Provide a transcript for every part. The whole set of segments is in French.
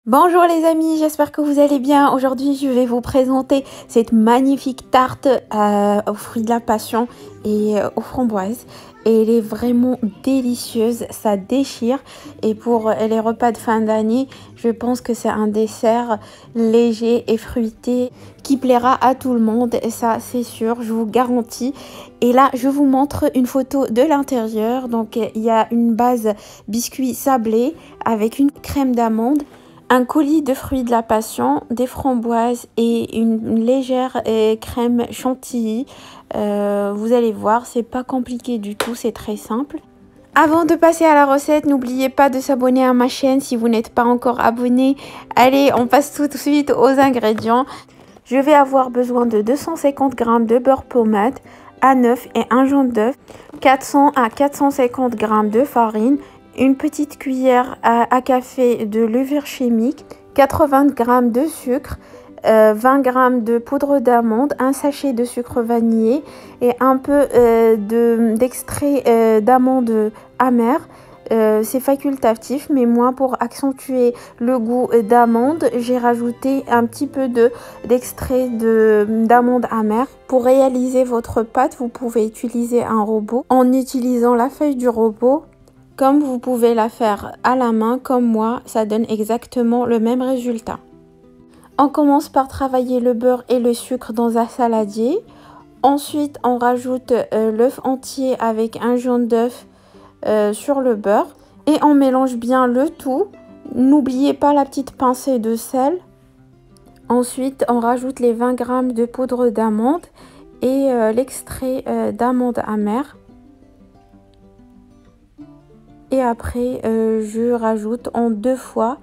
Bonjour les amis, j'espère que vous allez bien. Aujourd'hui, je vais vous présenter cette magnifique tarte aux fruits de la passion et aux framboises. Et elle est vraiment délicieuse, ça déchire. Et pour les repas de fin d'année, je pense que c'est un dessert léger et fruité qui plaira à tout le monde. Et ça, c'est sûr, je vous garantis. Et là, je vous montre une photo de l'intérieur. Donc, il y a une base biscuit sablé avec une crème d'amande. Un coulis de fruits de la passion, des framboises et une légère crème chantilly. Vous allez voir, c'est pas compliqué du tout, c'est très simple. Avant de passer à la recette, n'oubliez pas de s'abonner à ma chaîne si vous n'êtes pas encore abonné. Allez, on passe tout de suite aux ingrédients. Je vais avoir besoin de 250 g de beurre pommade, un œuf et un jaune d'œuf, 400 à 450 g de farine, une petite cuillère à café de levure chimique, 80 g de sucre, 20 g de poudre d'amande, un sachet de sucre vanillé et un peu d'extrait d'amande amère. C'est facultatif, mais moi pour accentuer le goût d'amande, j'ai rajouté un petit peu d'extrait d'amande amère. Pour réaliser votre pâte, vous pouvez utiliser un robot en utilisant la feuille du robot. Comme vous pouvez la faire à la main, comme moi, ça donne exactement le même résultat. On commence par travailler le beurre et le sucre dans un saladier. Ensuite, on rajoute l'œuf entier avec un jaune d'œuf sur le beurre. Et on mélange bien le tout. N'oubliez pas la petite pincée de sel. Ensuite, on rajoute les 20 g de poudre d'amande et l'extrait d'amande amère. Et après, je rajoute en 2 fois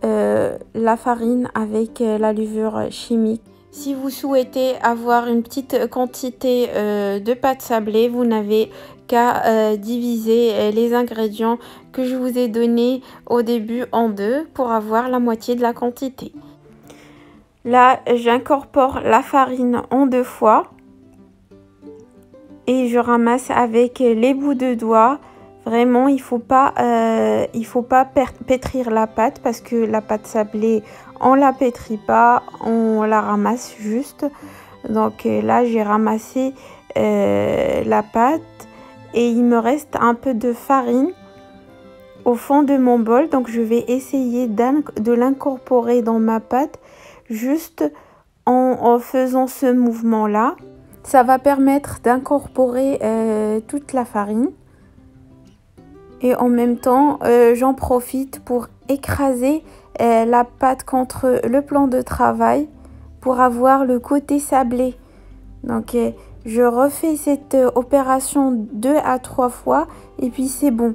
la farine avec la levure chimique. Si vous souhaitez avoir une petite quantité de pâte sablée, vous n'avez qu'à diviser les ingrédients que je vous ai donnés au début en 2 pour avoir la moitié de la quantité. Là, j'incorpore la farine en 2 fois et je ramasse avec les bouts de doigts. Vraiment, il faut pas pétrir la pâte parce que la pâte sablée, on la pétrit pas, on la ramasse juste. Donc là, j'ai ramassé la pâte et il me reste un peu de farine au fond de mon bol. Donc je vais essayer de l'incorporer dans ma pâte juste en faisant ce mouvement-là. Ça va permettre d'incorporer toute la farine. Et en même temps, j'en profite pour écraser la pâte contre le plan de travail pour avoir le côté sablé. Donc, je refais cette opération 2 à 3 fois et puis c'est bon.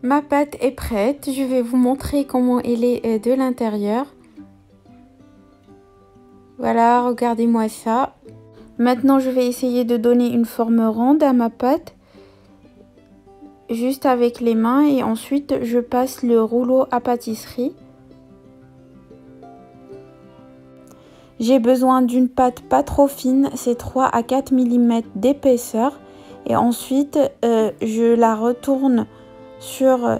Ma pâte est prête. Je vais vous montrer comment elle est de l'intérieur. Voilà, regardez-moi ça. Maintenant, je vais essayer de donner une forme ronde à ma pâte, juste avec les mains, et ensuite je passe le rouleau à pâtisserie. J'ai besoin d'une pâte pas trop fine, c'est 3 à 4 mm d'épaisseur, et ensuite je la retourne sur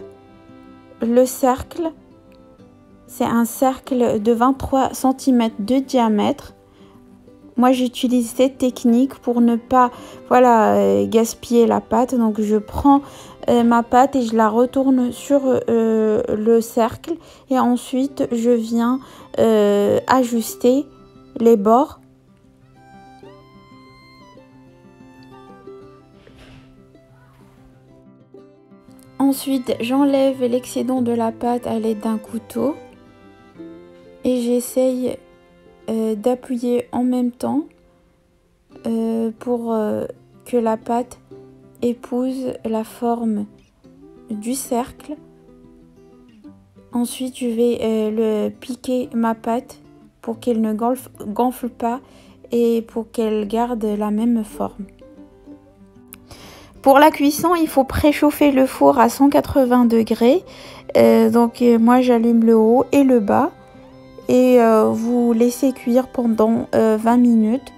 le cercle. C'est un cercle de 23 cm de diamètre. Moi, j'utilise cette technique pour ne pas gaspiller la pâte. Donc, je prends ma pâte et je la retourne sur le cercle. Et ensuite, je viens ajuster les bords. Ensuite, j'enlève l'excédent de la pâte à l'aide d'un couteau. Et j'essaye d'appuyer en même temps pour que la pâte épouse la forme du cercle. Ensuite, je vais piquer ma pâte pour qu'elle ne gonfle pas et pour qu'elle garde la même forme. Pour la cuisson, il faut préchauffer le four à 180 degrés. Donc moi, j'allume le haut et le bas. Et vous laissez cuire pendant 20 minutes.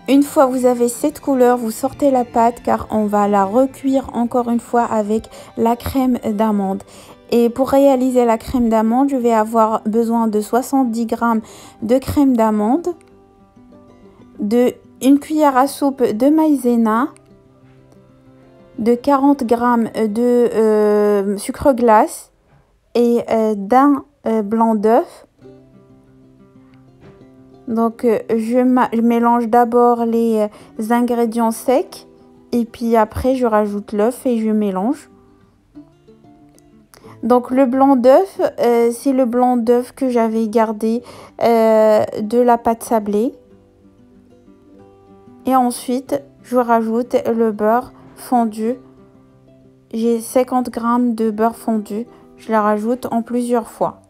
Une fois vous avez cette couleur, vous sortez la pâte car on va la recuire encore une fois avec la crème d'amande. Et pour réaliser la crème d'amande, je vais avoir besoin de 70 g de crème d'amande, de 1 cuillère à soupe de maïzena, de 40 g de sucre glace et d'un blanc d'œuf. Donc je mélange d'abord les ingrédients secs et puis après je rajoute l'œuf et je mélange. Donc le blanc d'œuf, c'est le blanc d'œuf que j'avais gardé de la pâte sablée. Et ensuite, je rajoute le beurre fondu. J'ai 50 g de beurre fondu. Je la rajoute en plusieurs fois.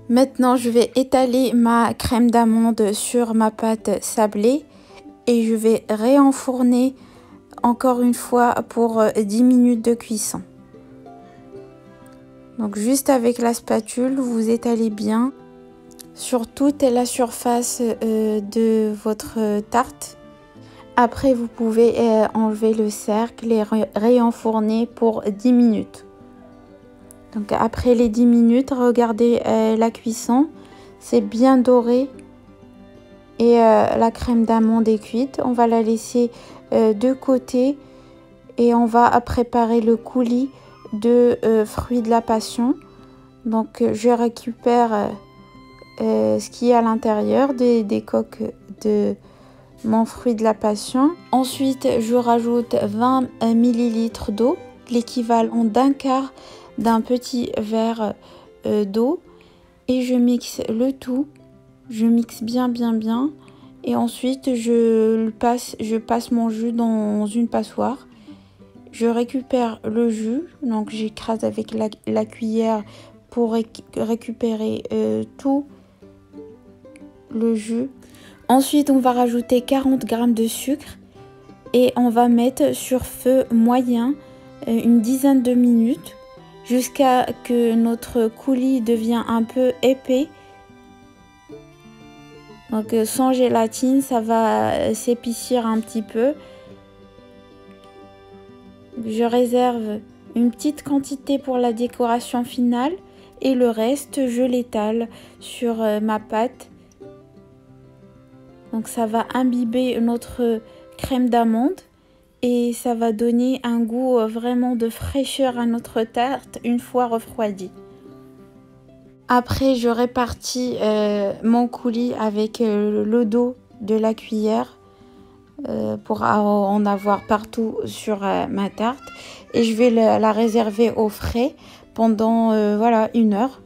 Maintenant, je vais étaler ma crème d'amande sur ma pâte sablée et je vais réenfourner encore une fois pour 10 minutes de cuisson. Donc juste avec la spatule, vous étalez bien sur toute la surface de votre tarte. Après, vous pouvez enlever le cercle et réenfourner pour 10 minutes. Donc après les 10 minutes, regardez la cuisson, c'est bien doré et la crème d'amande est cuite. On va la laisser de côté et on va préparer le coulis de fruits de la passion. Donc je récupère ce qui est à l'intérieur des coques de mon fruit de la passion. Ensuite, je rajoute 20 ml d'eau, l'équivalent d'un quart d'un petit verre d'eau et je mixe le tout. Je mixe bien et ensuite je passe mon jus dans une passoire. Je récupère le jus, donc j'écrase avec la cuillère pour récupérer tout le jus. Ensuite, on va rajouter 40 g de sucre et on va mettre sur feu moyen une dizaine de minutes jusqu'à que notre coulis devienne un peu épais. Donc sans gélatine, ça va s'épaissir un petit peu. Je réserve une petite quantité pour la décoration finale et le reste, je l'étale sur ma pâte. Donc ça va imbiber notre crème d'amande et ça va donner un goût vraiment de fraîcheur à notre tarte une fois refroidie. Après, je répartis mon coulis avec le dos de la cuillère pour en avoir partout sur ma tarte. Et je vais la réserver au frais pendant voilà, 1 heure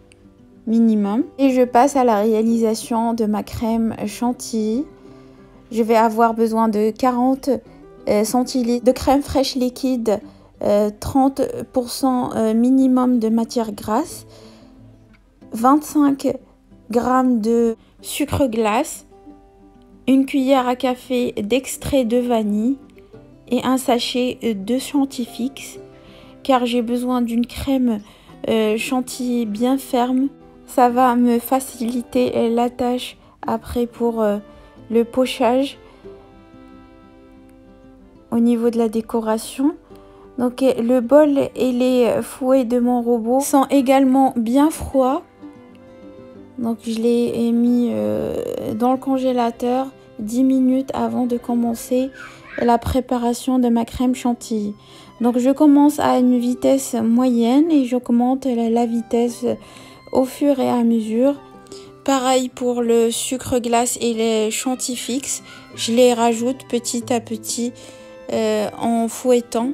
minimum. Et je passe à la réalisation de ma crème chantilly. Je vais avoir besoin de 40 centilitres de crème fraîche liquide, 30% minimum de matière grasse, 25 g de sucre glace, 1 cuillère à café d'extrait de vanille et un sachet de Chantifix car j'ai besoin d'une crème chantilly bien ferme. Ça va me faciliter la tâche après pour le pochage au niveau de la décoration. Donc le bol et les fouets de mon robot sont également bien froids. Donc je l'ai mis dans le congélateur 10 minutes avant de commencer la préparation de ma crème chantilly. Donc je commence à une vitesse moyenne et j'augmente la vitesse au fur et à mesure. Pareil pour le sucre glace et les Chantifix, je les rajoute petit à petit en fouettant.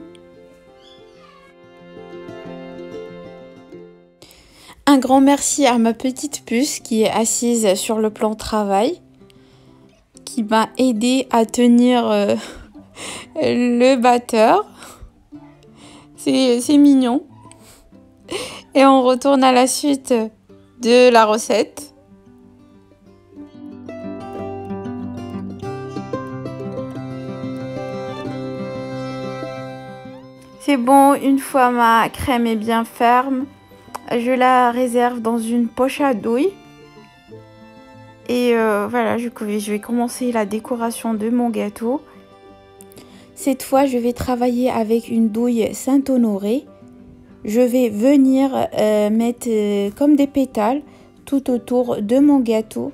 Un grand merci à ma petite puce qui est assise sur le plan travail, qui m'a aidé à tenir le batteur. C'est mignon. Et on retourne à la suite de la recette. C'est bon, une fois ma crème est bien ferme, je la réserve dans une poche à douille. Et voilà, je vais commencer la décoration de mon gâteau. Cette fois, je vais travailler avec une douille Saint-Honoré. Je vais venir mettre comme des pétales tout autour de mon gâteau.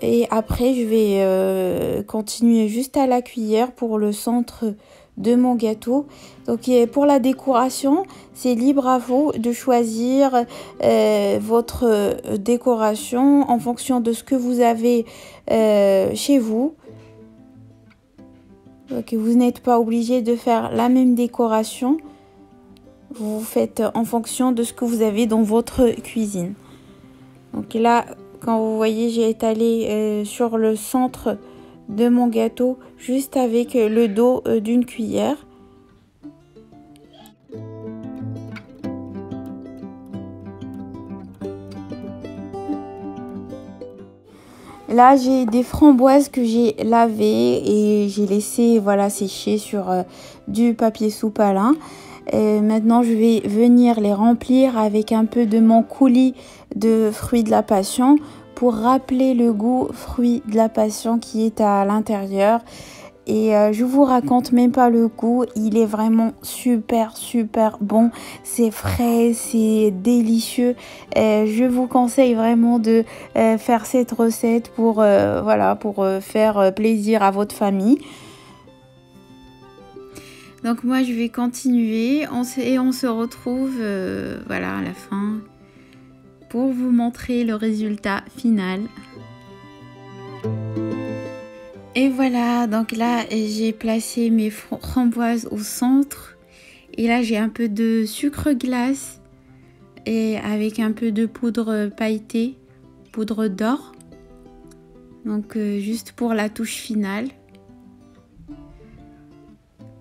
Et après, je vais continuer juste à la cuillère pour le centre de mon gâteau. Donc pour la décoration, c'est libre à vous de choisir votre décoration en fonction de ce que vous avez chez vous. Donc vous n'êtes pas obligé de faire la même décoration. Vous faites en fonction de ce que vous avez dans votre cuisine. Donc là, quand vous voyez, j'ai étalé sur le centre de mon gâteau juste avec le dos d'une cuillère. Là, j'ai des framboises que j'ai lavées et j'ai laissé voilà sécher sur du papier soupalin. Maintenant, je vais venir les remplir avec un peu de mon coulis de fruits de la passion pour rappeler le goût fruits de la passion qui est à l'intérieur. Et je vous raconte même pas le goût, il est vraiment super bon, c'est frais, c'est délicieux. Je vous conseille vraiment de faire cette recette pour voilà, pour faire plaisir à votre famille. Donc moi je vais continuer et on se retrouve voilà à la fin pour vous montrer le résultat final. Et voilà, donc là j'ai placé mes framboises au centre et là j'ai un peu de sucre glace et avec un peu de poudre pailletée, poudre d'or. Donc juste pour la touche finale.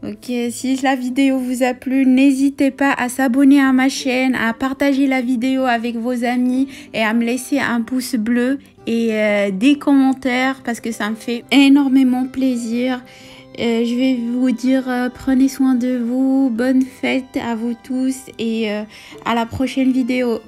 Ok, si la vidéo vous a plu, n'hésitez pas à s'abonner à ma chaîne, à partager la vidéo avec vos amis et à me laisser un pouce bleu et des commentaires parce que ça me fait énormément plaisir. Je vais vous dire prenez soin de vous, bonne fête à vous tous et à la prochaine vidéo.